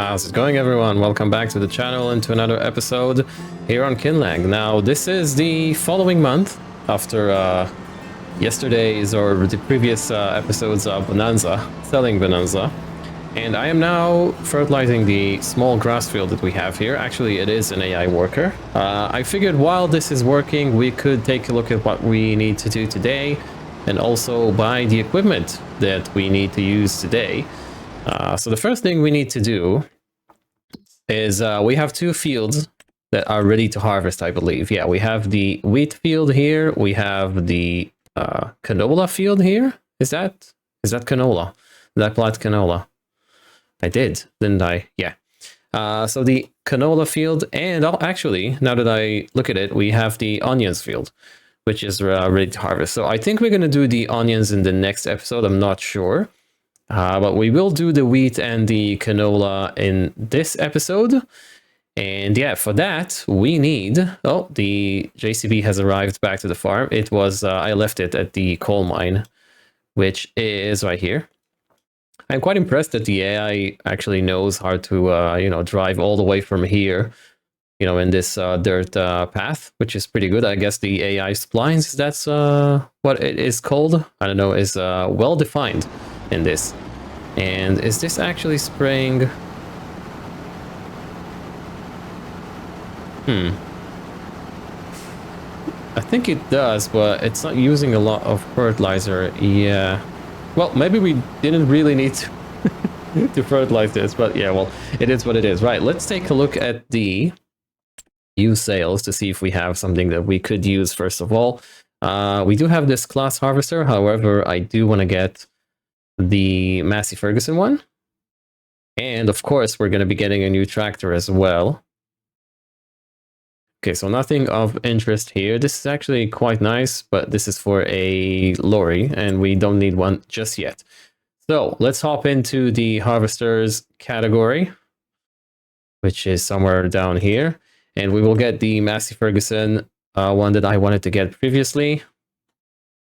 How's it going, everyone? Welcome back to the channel and to another episode here on Kinlaig. Now, this is the following month after yesterday's or the previous episodes of Bonanza, selling Bonanza. And I am now fertilizing the small grass field that we have here. Actually, it is an AI worker. I figured while this is working, we could take a look at what we need to do today and also buy the equipment that we need to use today. So the first thing we need to do is we have two fields that are ready to harvest, I believe. Yeah, we have the wheat field here. We have the canola field here. Is that canola? Did I plant canola? I did, didn't I? Yeah. So the canola field, and actually, now that I look at it, we have the onions field, which is ready to harvest. So I think we're going to do the onions in the next episode. I'm not sure. But we will do the wheat and the canola in this episode. And yeah, for that, we need... Oh, the JCB has arrived back to the farm. It was... I left it at the coal mine, which is right here. I'm quite impressed that the AI actually knows how to, drive all the way from here, in this dirt path, which is pretty good. I guess the AI splines, that's what it is called. I don't know, is well defined in this. And is this actually spraying? I think it does, but it's not using a lot of fertilizer. Yeah. Well, maybe we didn't really need to, to fertilize this, but yeah, well, it is what it is. Right, let's take a look at the use sales to see if we have something that we could use first of all. We do have this class harvester, however, I do want to get the Massey Ferguson one. And of course, we're going to be getting a new tractor as well. Okay, so nothing of interest here. This is actually quite nice, but this is for a lorry and we don't need one just yet. So let's hop into the harvesters category, which is somewhere down here. And we will get the Massey Ferguson one that I wanted to get previously.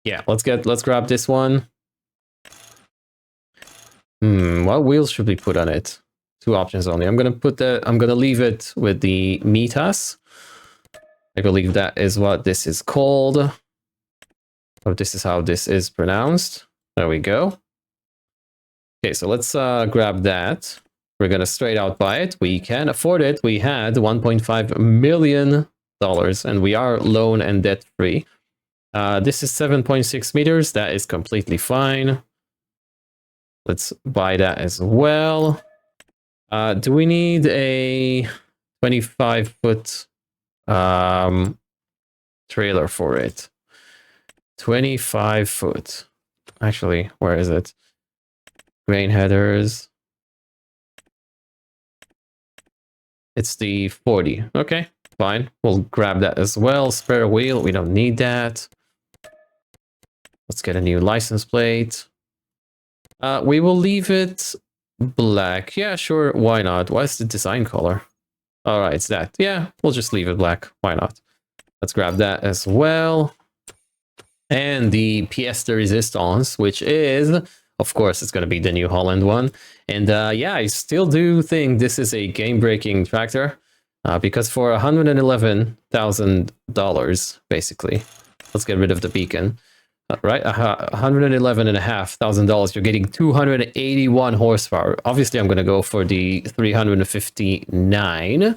Yeah, let's grab this one. What wheels should we put on it? Two options only. I'm gonna leave it with the Mitas. I believe that is what this is called. Or this is how this is pronounced. There we go. Okay, so let's grab that. We're gonna straight out buy it. We can afford it. We had $1.5 million and we are loan and debt free. This is 7.6 meters. That is completely fine. Let's buy that as well. Do we need a 25-foot trailer for it? 25 foot. Actually, where is it? Grain headers. It's the 40. Okay, fine. We'll grab that as well. Spare wheel. We don't need that. Let's get a new license plate. We will leave it black. Yeah, sure. Why not? What's the design color? All right, it's that. Yeah, we'll just leave it black. Why not? Let's grab that as well. And the pièce de résistance, which is, of course, it's going to be the New Holland one. And yeah, I still do think this is a game-breaking tractor because for $111,000, basically, let's get rid of the beacon. Right, $111,500. You're getting 281 horsepower. Obviously, I'm going to go for the 359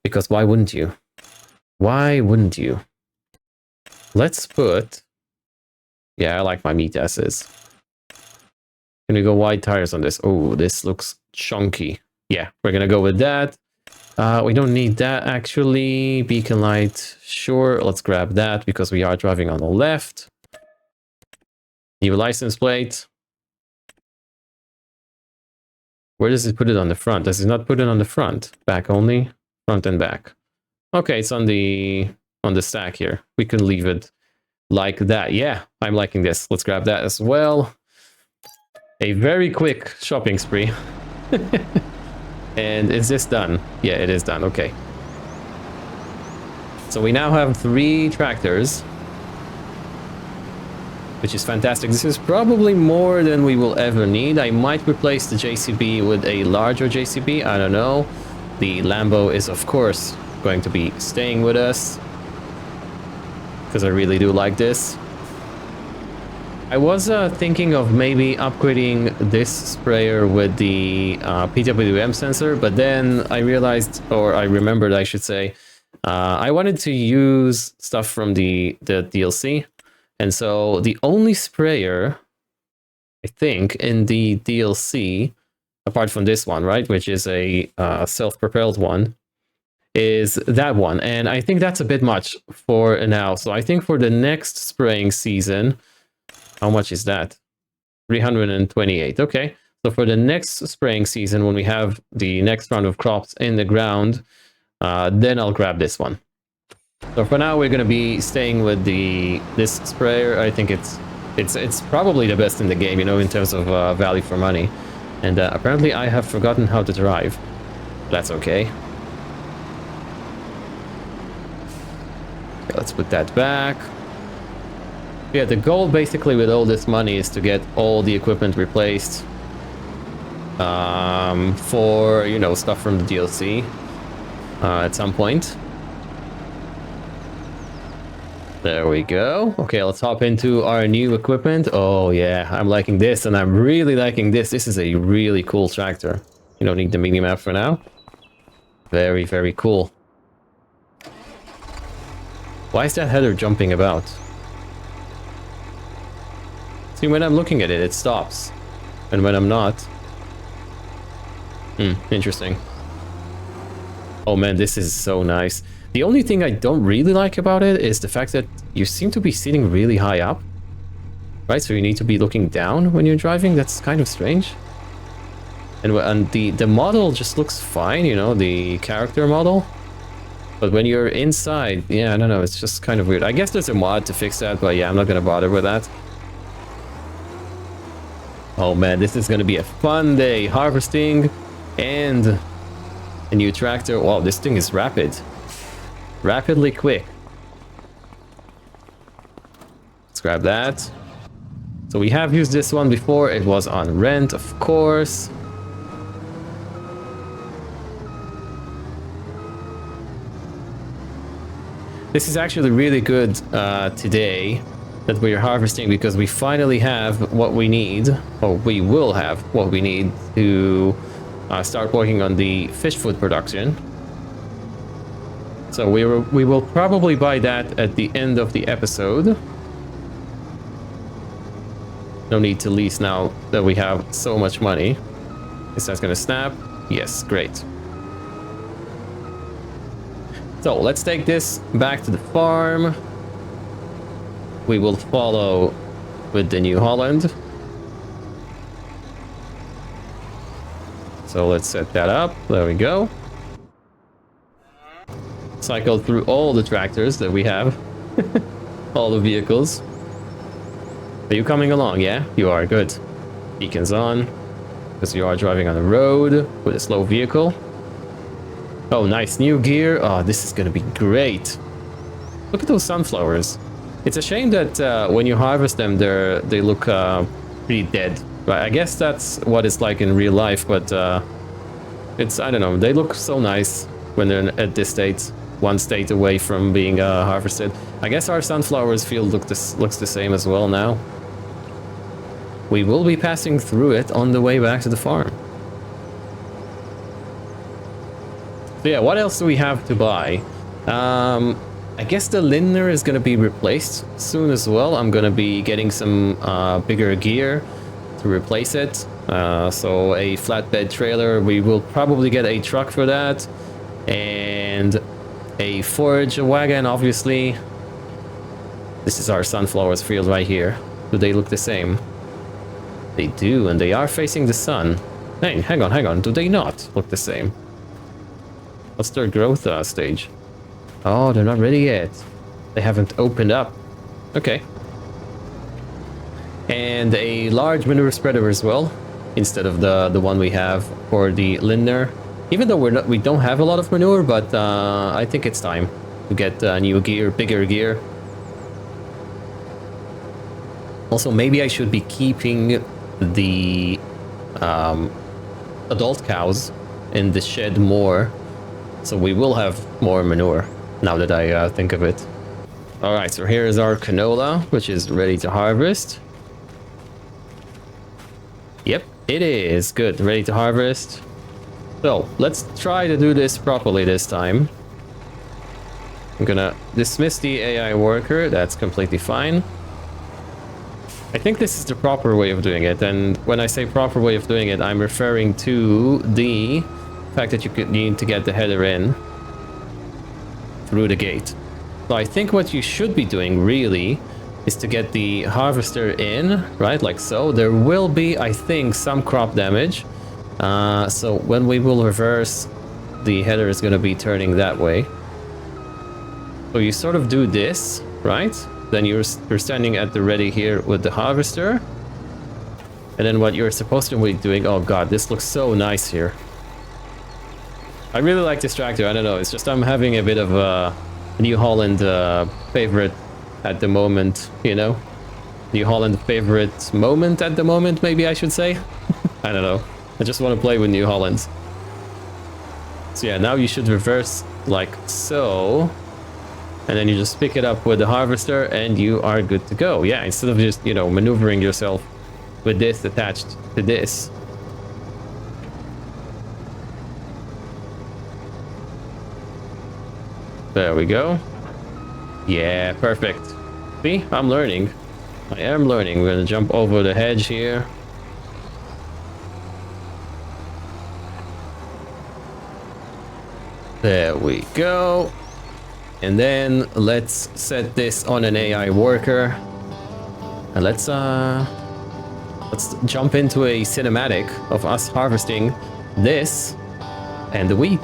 because why wouldn't you? Why wouldn't you? Let's put... Yeah, I like my meat asses. Can we go wide tires on this? Oh, this looks chunky. Yeah, we're going to go with that. We don't need that, actually. Beacon light, sure. Let's grab that because we are driving on the left. New license plate. Where does it put it on the front? Does it not put it on the front? Back only? Front and back. Okay, it's on the stack here. We can leave it like that. Yeah, I'm liking this. Let's grab that as well. A very quick shopping spree. And is this done? Yeah, it is done. Okay. So we now have 3 tractors. which is fantastic. This is probably more than we will ever need. I might replace the JCB with a larger JCB. I don't know. The Lambo is, of course, going to be staying with us because I really do like this. I was thinking of maybe upgrading this sprayer with the PWM sensor, but then I realized, or I remembered, I should say, I wanted to use stuff from the DLC. And so the only sprayer, I think, in the DLC, apart from this one, right, which is a self-propelled one, is that one. And I think that's a bit much for now. So I think for the next spraying season, how much is that? 328. Okay. So for the next spraying season, when we have the next round of crops in the ground, then I'll grab this one. So for now, we're going to be staying with this sprayer. I think it's probably the best in the game, you know, in terms of value for money. And apparently I have forgotten how to drive. That's okay. Okay, let's put that back. Yeah, the goal basically with all this money is to get all the equipment replaced for, you know, stuff from the DLC at some point. There we go. Okay, let's hop into our new equipment. Oh yeah, I'm liking this, and I'm really liking this. This is a really cool tractor. You don't need the mini map for now. Very, very cool. Why is that header jumping about? See, when I'm looking at it, it stops. And when I'm not... interesting. Oh man, this is so nice. The only thing I don't really like about it is the fact that you seem to be sitting really high up. Right, so you need to be looking down when you're driving. That's kind of strange. And the model just looks fine, you know, the character model. But when you're inside, yeah, I don't know, it's just kind of weird. I guess there's a mod to fix that, but yeah, I'm not gonna bother with that. Oh man, this is gonna be a fun day. Harvesting and a new tractor. Wow, this thing is rapid. Rapidly quick. Let's grab that. So we have used this one before. It was on rent, of course. This is actually really good today that we're harvesting, because we finally have what we need, or we will have what we need to start working on the fish food production. So we will probably buy that at the end of the episode. No need to lease now that we have so much money. Is that gonna snap? Yes, great. So let's take this back to the farm. We will follow with the New Holland. So let's set that up. There we go. Cycle through all the tractors that we have. All the vehicles. Are you coming along? Yeah, you are. Good. Beacons on. Because you are driving on the road with a slow vehicle. Oh, nice new gear. Oh, this is going to be great. Look at those sunflowers. It's a shame that when you harvest them, they look pretty dead. But I guess that's what it's like in real life. But it's, I don't know, they look so nice when they're at this state, one state away from being harvested. I guess our sunflowers field looks the same as well now. We will be passing through it on the way back to the farm. So yeah, what else do we have to buy? I guess the Lindner is going to be replaced soon as well. I'm going to be getting some bigger gear to replace it. So a flatbed trailer, we will probably get a truck for that. And a forage wagon, obviously. This is our sunflowers field right here. Do they look the same? They do, and they are facing the sun. Hey, hang on, do they not look the same? What's their growth stage? Oh, they're not ready yet. They haven't opened up. Okay. And a large manure spreader as well, instead of the one we have for the Lindner. Even though we don't have a lot of manure, but I think it's time to get new gear, bigger gear. Also, maybe I should be keeping the adult cows in the shed more, so we will have more manure, now that I think of it. Alright, so here is our canola, which is ready to harvest. Yep, it is. Good, ready to harvest. So, let's try to do this properly this time. I'm gonna dismiss the AI worker, that's completely fine. I think this is the proper way of doing it, and when I say proper way of doing it, I'm referring to the fact that you need to get the header in through the gate. So I think what you should be doing really is to get the harvester in, right, like so. There will be, I think, some crop damage. So when we will reverse, the header is going to be turning that way. So you sort of do this, right? Then you're standing at the ready here with the harvester. And then what you're supposed to be doing... Oh god, this looks so nice here. I really like this tractor, I don't know. It's just I'm having a bit of a New Holland favorite at the moment, you know? New Holland favorite moment at the moment, maybe I should say? I don't know. I just want to play with New Hollands. So yeah, now you should reverse like so. And then you just pick it up with the harvester and you are good to go. Yeah, instead of just, you know, maneuvering yourself with this attached to this. There we go. Yeah, perfect. See, I'm learning. I am learning. We're gonna jump over the hedge here. There we go. And then let's set this on an AI worker. And let's jump into a cinematic of us harvesting this and the wheat.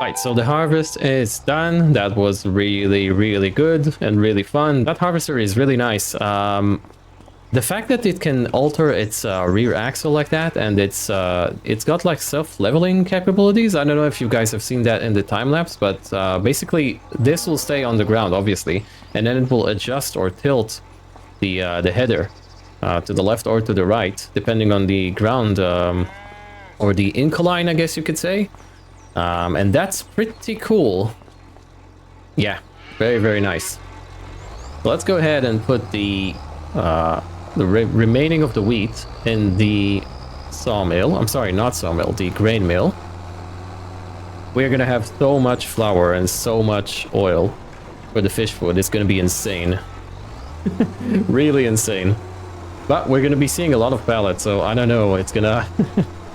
Right, so the harvest is done. That was really good and really fun. That harvester is really nice. The fact that it can alter its rear axle like that, and it's got like self-leveling capabilities. I don't know if you guys have seen that in the time lapse, but basically this will stay on the ground, obviously, and then it will adjust or tilt the header to the left or to the right, depending on the ground or the incline, I guess you could say. And that's pretty cool. Yeah, very nice. So let's go ahead and put the remaining of the wheat in the sawmill, I'm sorry, not sawmill, the grain mill, we're gonna have so much flour and so much oil for the fish food. It's gonna be insane. Really insane. But we're gonna be seeing a lot of pallets, so I don't know, it's gonna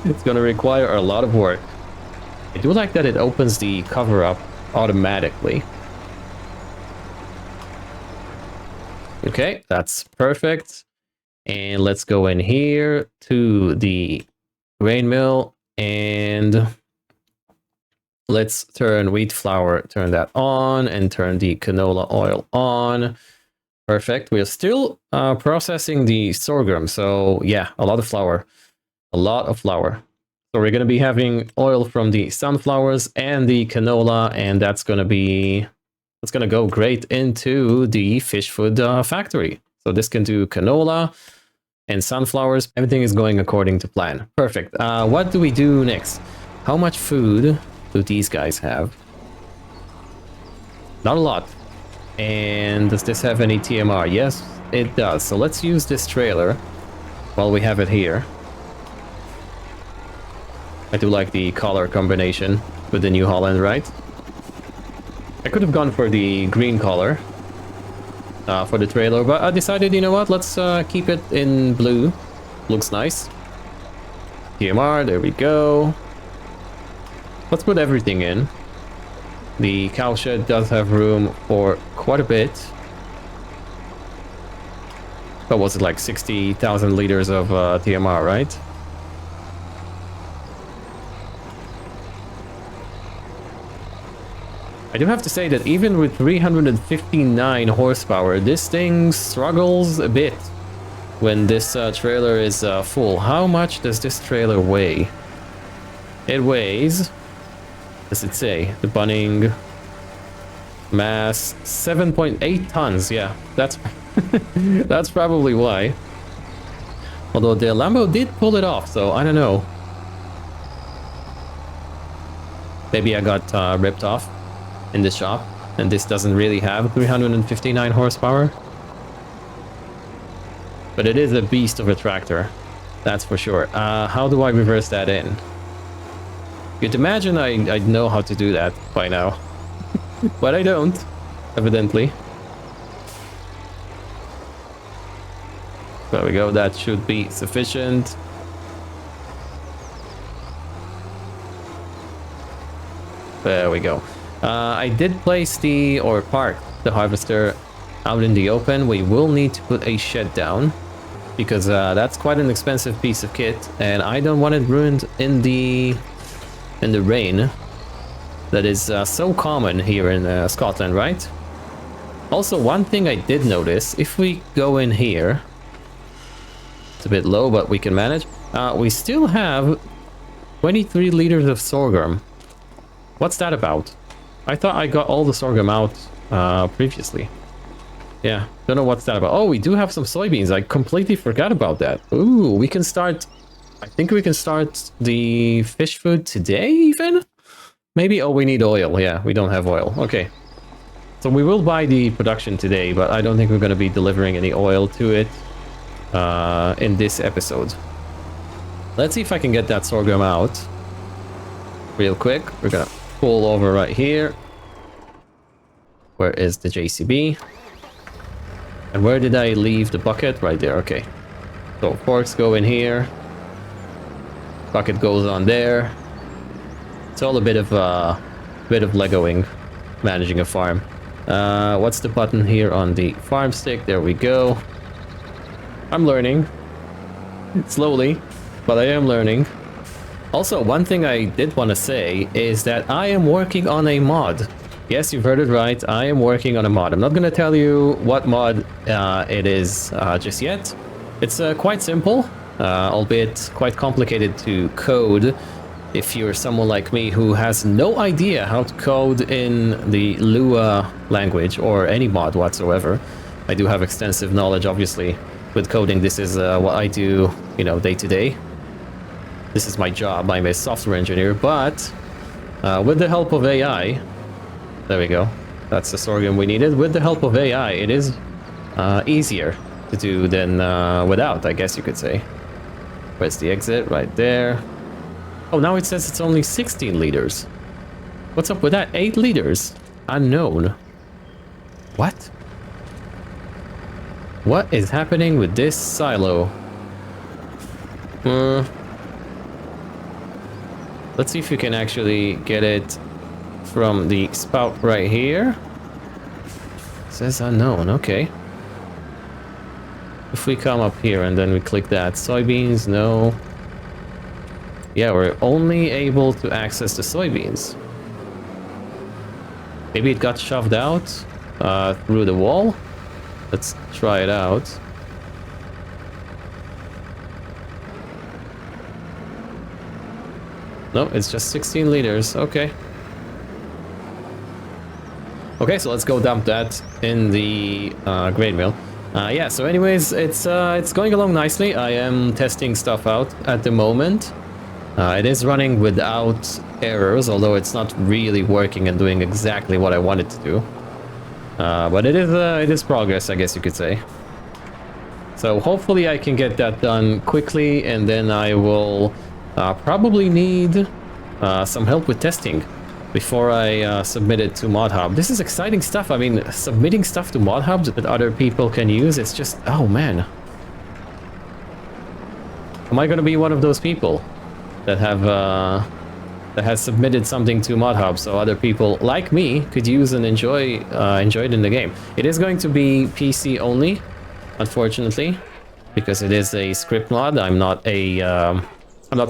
it's gonna require a lot of work. I do like that it opens the cover up automatically. Okay, that's perfect. And let's go in here to the grain mill and let's turn wheat flour, turn that on, and turn the canola oil on. Perfect. We're still processing the sorghum, so yeah, a lot of flour. A lot of flour. So we're going to be having oil from the sunflowers and the canola, and that's going to go great into the fish food factory. So this can do canola and sunflowers. Everything is going according to plan. Perfect. What do we do next? How much food do these guys have? Not a lot. And does this have any TMR? Yes, it does. So let's use this trailer while we have it here. I do like the color combination with the New Holland, right? I could have gone for the green color for the trailer, but I decided, you know what, let's keep it in blue. Looks nice. TMR, there we go. Let's put everything in. The cow shed does have room for quite a bit. What was it, like 60,000 liters of TMR, right? I do have to say that even with 359 horsepower, this thing struggles a bit when this trailer is full. How much does this trailer weigh? It weighs, does it say? The bunning mass 7.8 tons. Yeah, that's that's probably why. Although the Lambo did pull it off, so I don't know. Maybe I got ripped off in the shop, and this doesn't really have 359 horsepower. But it is a beast of a tractor, that's for sure. How do I reverse that in? You'd imagine I'd know how to do that by now. But I don't, evidently. There we go, that should be sufficient. There we go. I did place park the harvester out in the open. We will need to put a shed down because that's quite an expensive piece of kit, and I don't want it ruined in the rain that is so common here in Scotland, right? Also, one thing I did notice, if we go in here, it's a bit low, but we can manage. We still have 23 liters of sorghum. What's that about? I thought I got all the sorghum out previously. Yeah, don't know what's that about. Oh, we do have some soybeans. I completely forgot about that. Ooh, we can start... I think we can start the fish food today, even? Maybe? Oh, we need oil. Yeah, we don't have oil. Okay. So we will buy the production today, but I don't think we're going to be delivering any oil to it in this episode. Let's see if I can get that sorghum out real quick. We're going to pull over right here. Where is the JCB? And where did I leave the bucket? Right there. Okay. So forks go in here. Bucket goes on there. It's all a bit of Legoing, managing a farm. What's the button here on the farm stick? There we go. I'm learning. Slowly, but I am learning. Also, one thing I did want to say is that I am working on a mod. Yes, you've heard it right. I am working on a mod. I'm not going to tell you what mod it is just yet. It's quite simple, albeit quite complicated to code if you're someone like me who has no idea how to code in the Lua language or any mod whatsoever. I do have extensive knowledge, obviously, with coding. This is what I do, you know, day to day. This is my job. I'm a software engineer, but with the help of AI, there we go. That's the sorghum we needed. With the help of AI, it is easier to do than without, I guess you could say. Where's the exit? Right there. Oh, now it says it's only 16 liters. What's up with that? 8 liters? Unknown. What? What is happening with this silo? Let's see if we can actually get it from the spout right here. It says unknown, okay. If we come up here and then we click that, soybeans, no. Yeah, we're only able to access the soybeans. Maybe it got shoved out through the wall. Let's try it out. No, it's just 16 liters. Okay. Okay, so let's go dump that in the grain mill. Yeah, so anyways, it's going along nicely. I am testing stuff out at the moment. It is running without errors, although it's not really working and doing exactly what I want it to do. But it is progress, I guess you could say. So hopefully I can get that done quickly, and then I will probably need some help with testing before I submit it to ModHub. This is exciting stuff. I mean, submitting stuff to ModHub that other people can use, it's just, oh man. Am I going to be one of those people that have that has submitted something to ModHub so other people like me could use and enjoy it in the game? It is going to be PC only, unfortunately, because it is a script mod. I'm not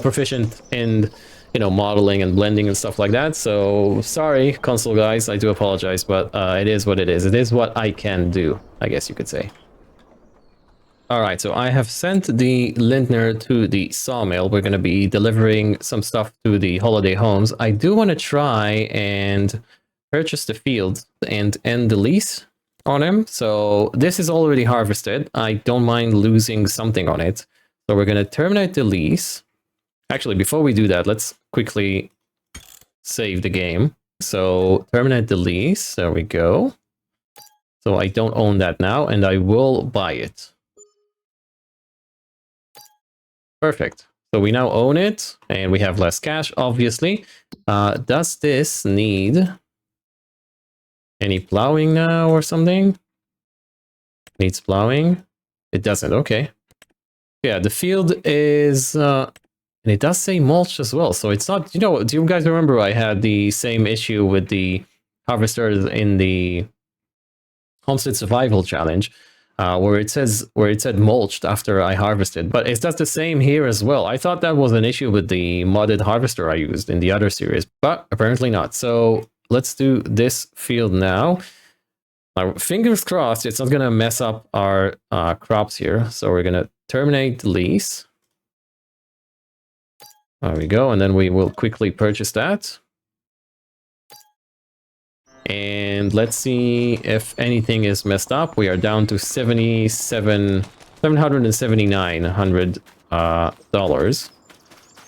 proficient in, you know, modeling and blending and stuff like that. So sorry, console guys, I do apologize, but it is what it is. It is what I can do, I guess you could say. All right, so I have sent the Lindner to the sawmill. We're going to be delivering some stuff to the holiday homes. I do want to try and purchase the field and end the lease on him. So this is already harvested. I don't mind losing something on it. So we're going to terminate the lease. Actually, before we do that, let's quickly save the game. So terminate the lease. There we go. So I don't own that now, and I will buy it. Perfect. So we now own it, and we have less cash, obviously. Does this need any plowing now or something? Needs plowing? It doesn't. Okay. Yeah, the field is... and it does say mulch as well, so it's not... You know, do you guys remember I had the same issue with the harvesters in the Homestead Survival Challenge? Where it said mulched after I harvested, but it does the same here as well. I thought that was an issue with the modded harvester I used in the other series, but apparently not. So let's do this field now. Fingers crossed it's not gonna mess up our crops here. So we're gonna terminate the lease. There we go, and then we will quickly purchase that. And let's see if anything is messed up. We are down to $779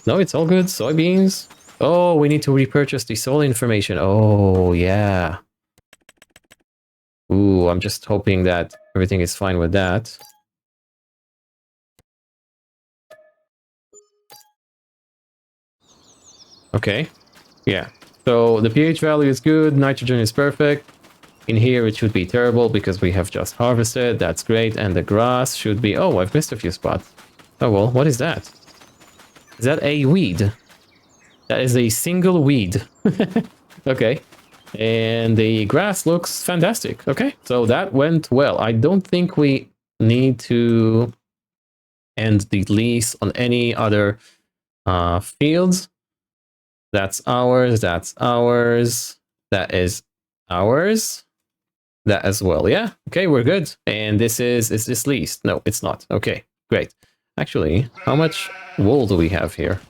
No, it's all good. Soybeans. Oh, we need to repurchase the soil information. Oh, yeah. Ooh, I'm just hoping that everything is fine with that. Okay. Yeah. So the pH value is good, nitrogen is perfect. In here it should be terrible because we have just harvested, that's great, and the grass should be... Oh, I've missed a few spots. Oh well, what is that? Is that a weed? That is a single weed. Okay. And the grass looks fantastic. Okay, so that went well. I don't think we need to end the lease on any other fields. That's ours, that's ours, that is ours, that as well, yeah? Okay, we're good. And is this leased? No, it's not. Okay, great. Actually, how much wool do we have here?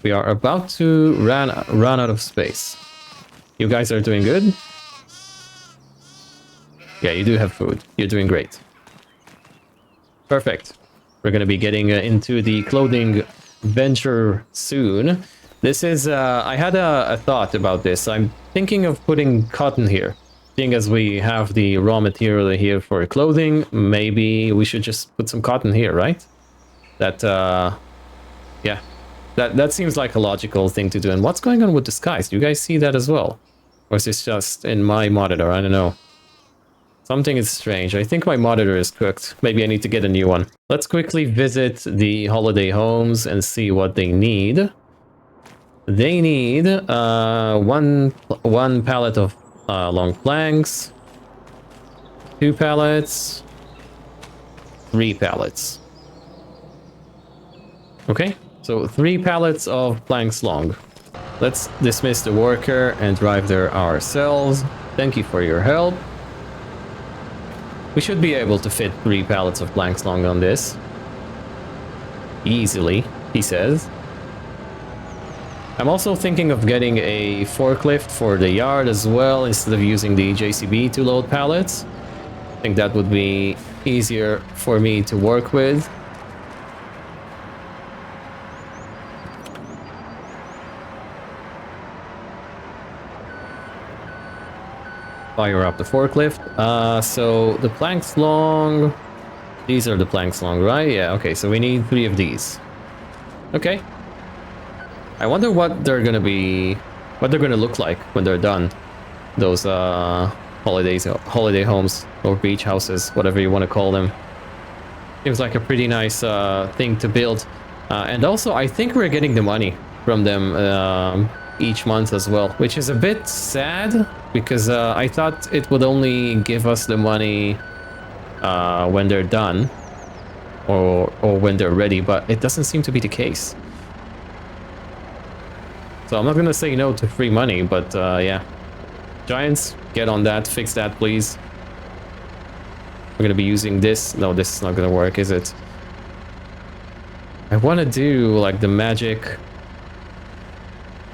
We are about to run out of space. You guys are doing good? Yeah, you do have food. You're doing great. Perfect. We're going to be getting into the clothing venture soon. This is, I had a thought about this. I'm thinking of putting cotton here. Seeing as we have the raw material here for clothing, maybe we should just put some cotton here, right? That, yeah, that seems like a logical thing to do. And what's going on with the skies? Do you guys see that as well? Or is this just in my monitor? I don't know. Something is strange. I think my monitor is cooked. Maybe I need to get a new one. Let's quickly visit the holiday homes and see what they need. They need one pallet of long planks, 2 pallets, 3 pallets. Okay, so 3 pallets of planks long. Let's dismiss the worker and drive there ourselves. Thank you for your help. We should be able to fit 3 pallets of planks long on this. Easily, he says. I'm also thinking of getting a forklift for the yard as well, instead of using the JCB to load pallets. I think that would be easier for me to work with. Fire up the forklift. So the planks long... These are the planks long, right? Yeah, okay, so we need 3 of these. Okay. I wonder what they're gonna be... What they're gonna look like when they're done. Those, holiday homes, or beach houses, whatever you want to call them. Seems like a pretty nice, thing to build. And also, I think we're getting the money from them, each month as well, which is a bit sad, because I thought it would only give us the money when they're done, or when they're ready, but it doesn't seem to be the case. So I'm not gonna say no to free money, but yeah. Giants, get on that, fix that, please. We're gonna be using this. No, this is not gonna work, is it? I want to do like the magic...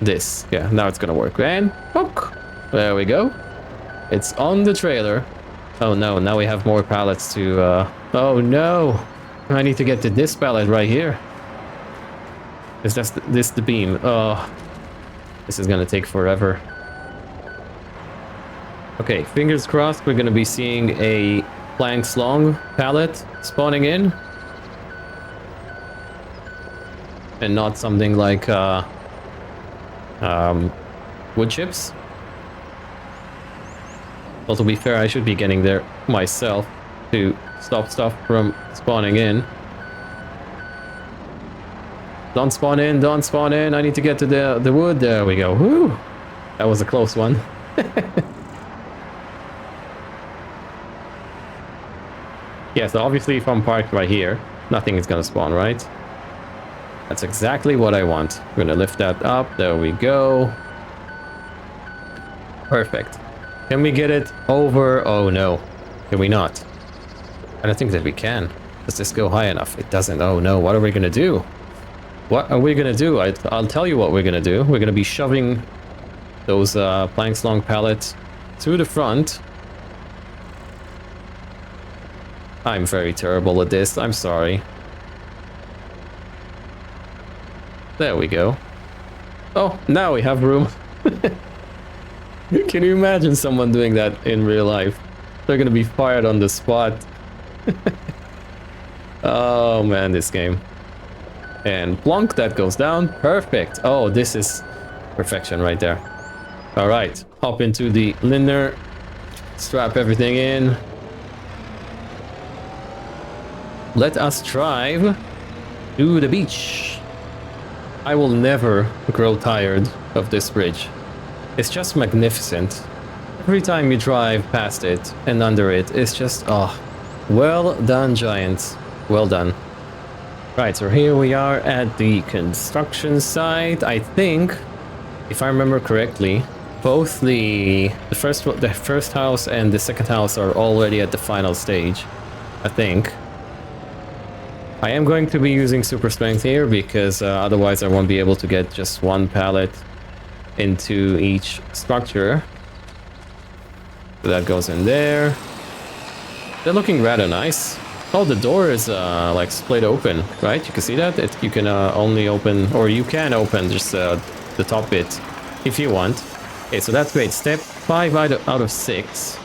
This. Yeah, now it's gonna work. And hook! There we go. It's on the trailer. Oh no, now we have more pallets to... Oh no! I need to get to this pallet right here. Is this the beam? Oh, this is gonna take forever. Okay, fingers crossed we're gonna be seeing a planks long pallet spawning in. And not something like wood chips. Well, to be fair, I should be getting there myself to stop stuff from spawning in. Don't spawn in, don't spawn in. I need to get to the wood. There we go. Woo! That was a close one. Yeah, so obviously if I'm parked right here, nothing is gonna spawn, right? That's exactly what I want. I'm gonna lift that up. There we go. Perfect. Can we get it over? Oh no. Can we not? I don't think that we can. Does this go high enough? It doesn't. Oh no. What are we gonna do? What are we gonna do? I'll tell you what we're gonna do. We're gonna be shoving those planks long pallets to the front. I'm very terrible at this. I'm sorry. There we go. Oh, now we have room. Can you imagine someone doing that in real life? They're gonna be fired on the spot. Oh man, this game. And plonk, that goes down. Perfect. Oh, this is perfection right there. All right, hop into the liner, strap everything in. Let us drive to the beach. I will never grow tired of this bridge. It's just magnificent. Every time you drive past it and under it, it's just, oh, well done, Giants. Well done. Right, so here we are at the construction site. I think, if I remember correctly, both the first house and the second house are already at the final stage, I think. I am going to be using super strength here because otherwise I won't be able to get just one pallet into each structure. So that goes in there. They're looking rather nice. Oh, the door is like split open, right? You can see that? You can only open, or you can open just the top bit if you want. Okay, so that's great. Step 5 out of 6.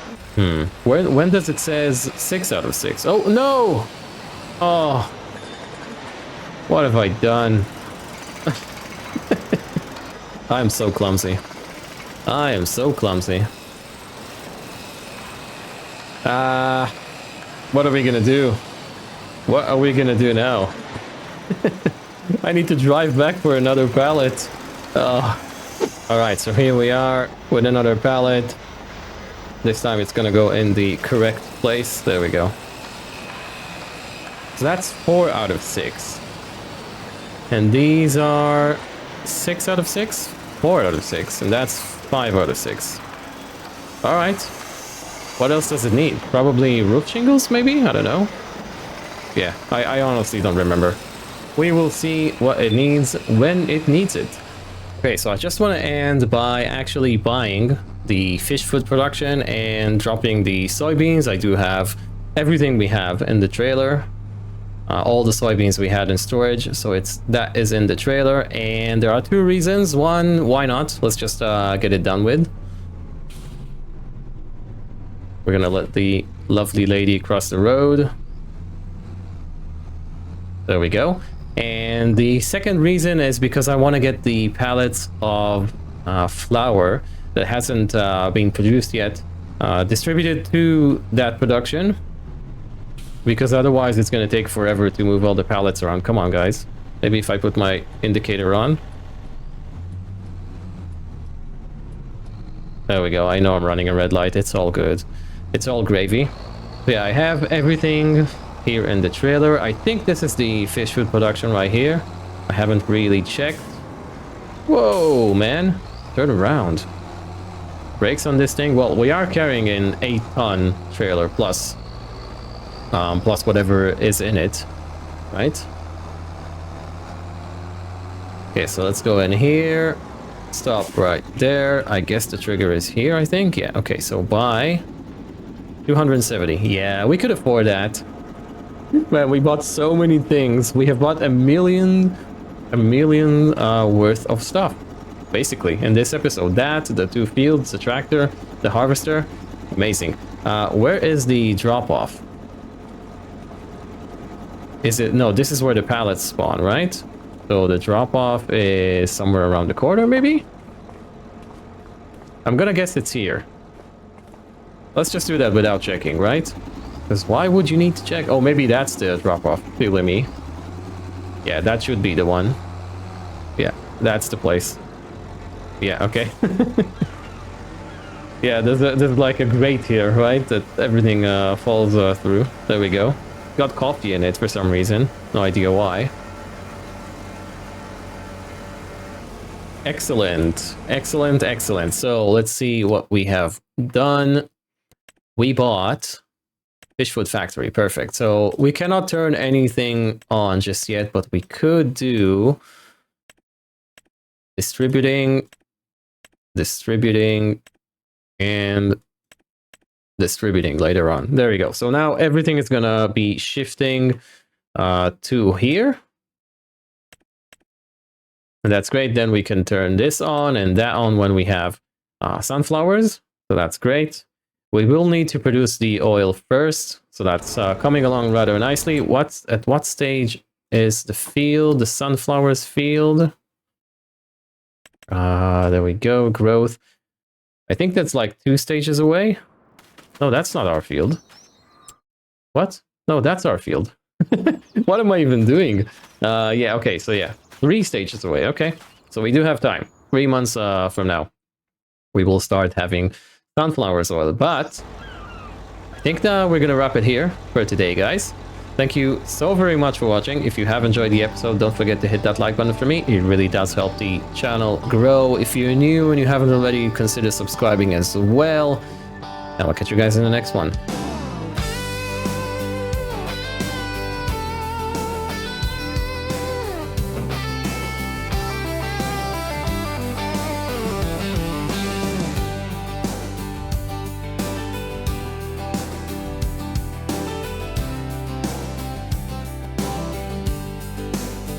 When does it says 6 out of 6? Oh, no! Oh. What have I done? I am so clumsy. I am so clumsy. What are we gonna do? What are we gonna do now? I need to drive back for another pallet. Alright, so here we are with another pallet. This time it's gonna go in the correct place. There we go. So that's 4 out of 6. And these are 6 out of 6? 4 out of 6. And that's 5 out of 6. Alright. What else does it need? Probably roof shingles, maybe? I don't know. Yeah, I honestly don't remember. We will see what it needs when it needs it. Okay, so I just want to end by actually buying the fish food production and dropping the soybeans. I do have everything we have in the trailer. All the soybeans we had in storage, so that is in the trailer. And there are 2 reasons. One, why not? Let's just get it done with. We're gonna let the lovely lady cross the road. There we go. And the second reason is because I want to get the pallets of flour that hasn't been produced yet distributed to that production, because otherwise it's going to take forever to move all the pallets around. Come on, guys. Maybe if I put my indicator on. There we go. I know I'm running a red light. It's all good. It's all gravy. But yeah, I have everything here in the trailer. I think this is the fish food production right here. I haven't really checked. Whoa, man. Turn around. Brakes on this thing. Well, we are carrying an 8-ton trailer plus whatever is in it, right? Okay, so let's go in here. Stop right there. I guess the trigger is here, I think. Yeah, okay, so buy 270. Yeah, we could afford that. Man, we bought so many things. We have bought a million worth of stuff, basically, in this episode. That, the 2 fields, the tractor, the harvester. Amazing. Where is the drop-off? Is it... No, this is where the pallets spawn, right? So the drop-off is somewhere around the corner, maybe? I'm gonna guess it's here. Let's just do that without checking, right? Because why would you need to check? Oh, maybe that's the drop-off. Silly me. Yeah, that should be the one. Yeah, that's the place. Yeah, okay. Yeah, there's like a grate here, right? That everything falls through. There we go. Got coffee in it for some reason. No idea why. Excellent. Excellent, excellent. So let's see what we have done. We bought... Fish food factory, perfect. So we cannot turn anything on just yet, but we could do distributing, and distributing later on. There we go. So now everything is gonna be shifting to here. And that's great. Then we can turn this on and that on when we have sunflowers. So that's great. We will need to produce the oil first, so that's coming along rather nicely. At what stage is the field, the sunflowers field? There we go, growth. I think that's like 2 stages away. No, that's not our field. What? No, that's our field. What am I even doing? Yeah, okay, so yeah, 3 stages away, okay. So we do have time. 3 months from now, we will start having sunflowers oil, but I think that we're gonna wrap it here for today, guys. Thank you so very much for watching. If you have enjoyed the episode, don't forget to hit that like button for me. It really does help the channel grow. If you're new and you haven't already, consider subscribing as well. And I'll catch you guys in the next one.